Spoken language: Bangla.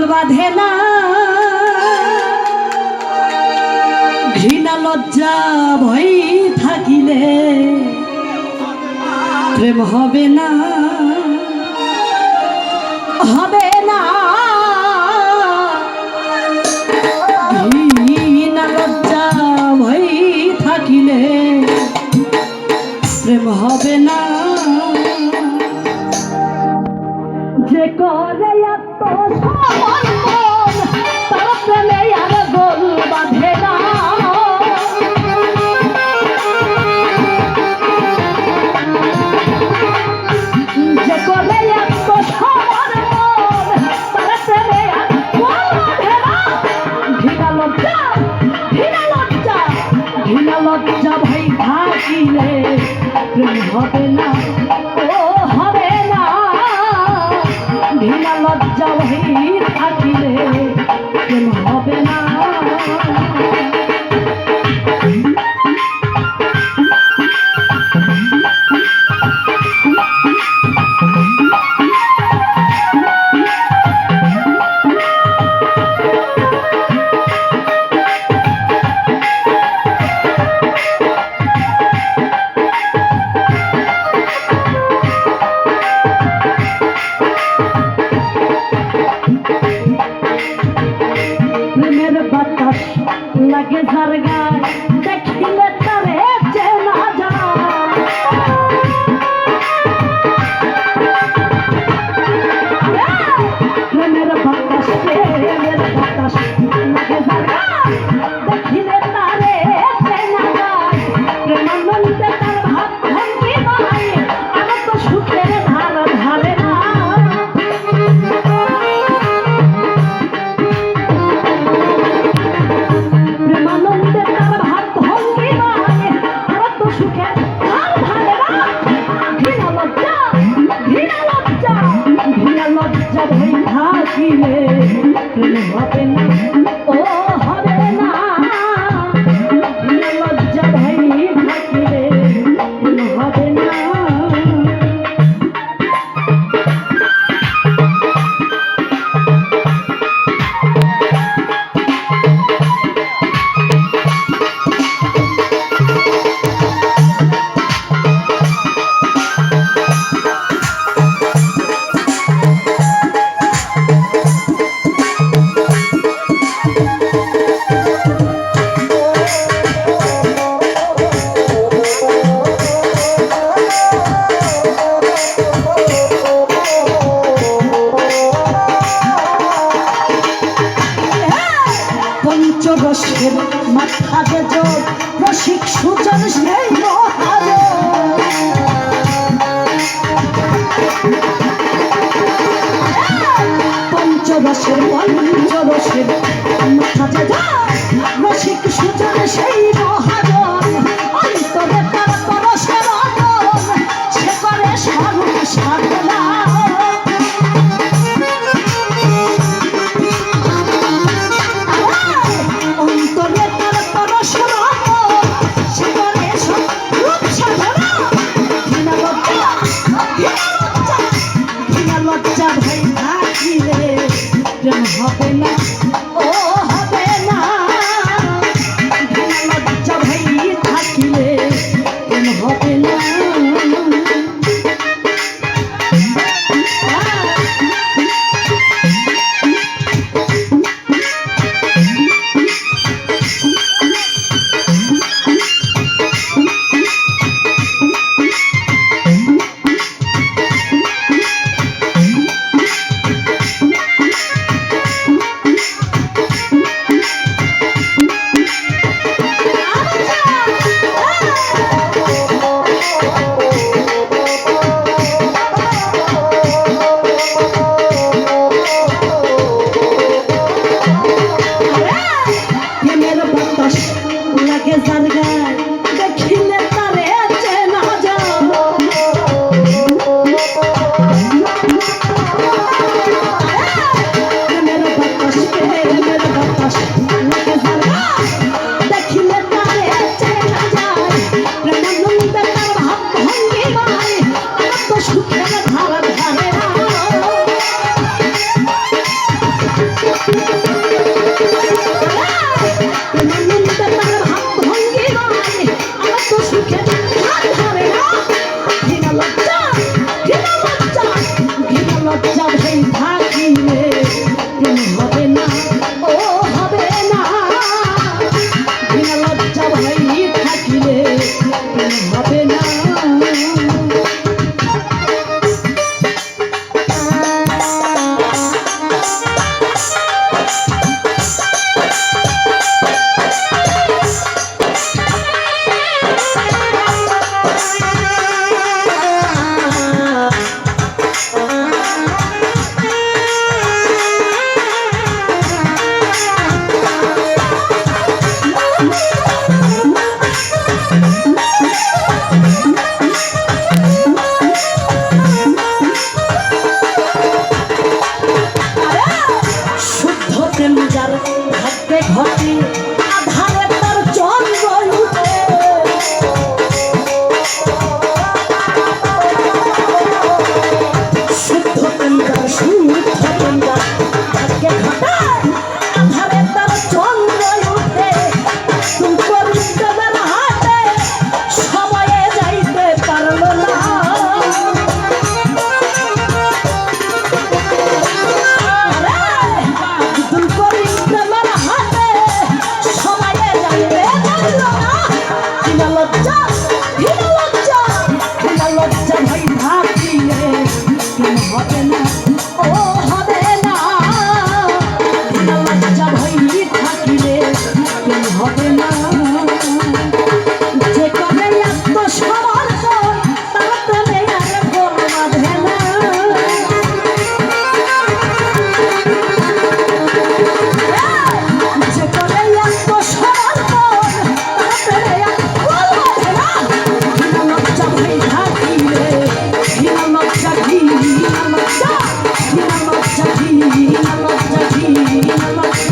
গোল বাঁধে না, ঘৃণা লজ্জা ভয় থাকিলে প্রেম হবে না, হবে না। ঘৃণা লজ্জা ভয় থাকিলে প্রেম হবে না। যে করে এত সমর্পণ তার প্রেমে আর গোল বাঁধে না। যে করে এত সমর্পণ তার প্রেমে আর গোল বাঁধে না। ঘৃণা লজ্জা, ঘৃণা লজ্জা, ঘৃণা লজ্জা ভাই থাকিলে প্রেম হবে না, ও হবে না। ঘৃণা লজ্জা ভাই থাকিলে প্রেম হবে না। লাগে ঝার গায় দেখিলে তারে চেনা যায়। প্রেমের বাতাস, প্রেমের বাতাস লাগে ঝার গায় দেখিলে তারে চেনা যায়। প্রেমানন্দে তার ভাব ভঙ্গি বাই আনন্দ সুখের ধার ধারে না। প্রেমানন্দে তার ভাব ভঙ্গি বাই আনন্দ সুখের ধার ধারে না। ঘৃণা লজ্জা, ঘৃণা লজ্জা, ঘৃণা লজ্জা ভয় থাকিলে প্রেম হবে না, ও হবে না। ঘৃণা লজ্জা ভয় থাকিলে প্রেম হবে না। পঞ্চরসের মাথা যে যোগ রসিক সুজন সেই মহাজ। পঞ্চরসের পঞ্চরসের মাথা যে যোগ রসিক সুজন সেই মহাজন। অন্তরে তার পরশের আগুন সে করে স্বরূপ সাধনা। অন্তরে তার পরশের আগুন সে করে স্বরূপ সাধনা। ঘৃণা লজ্জা, ঘৃণা লজ্জা, ঘৃণা লজ্জা ভয় থাকিলে প্রেম হবে না, ও হবে না। ঘৃণা লজ্জা ভয় থাকিলে প্রেম হবে না। আমার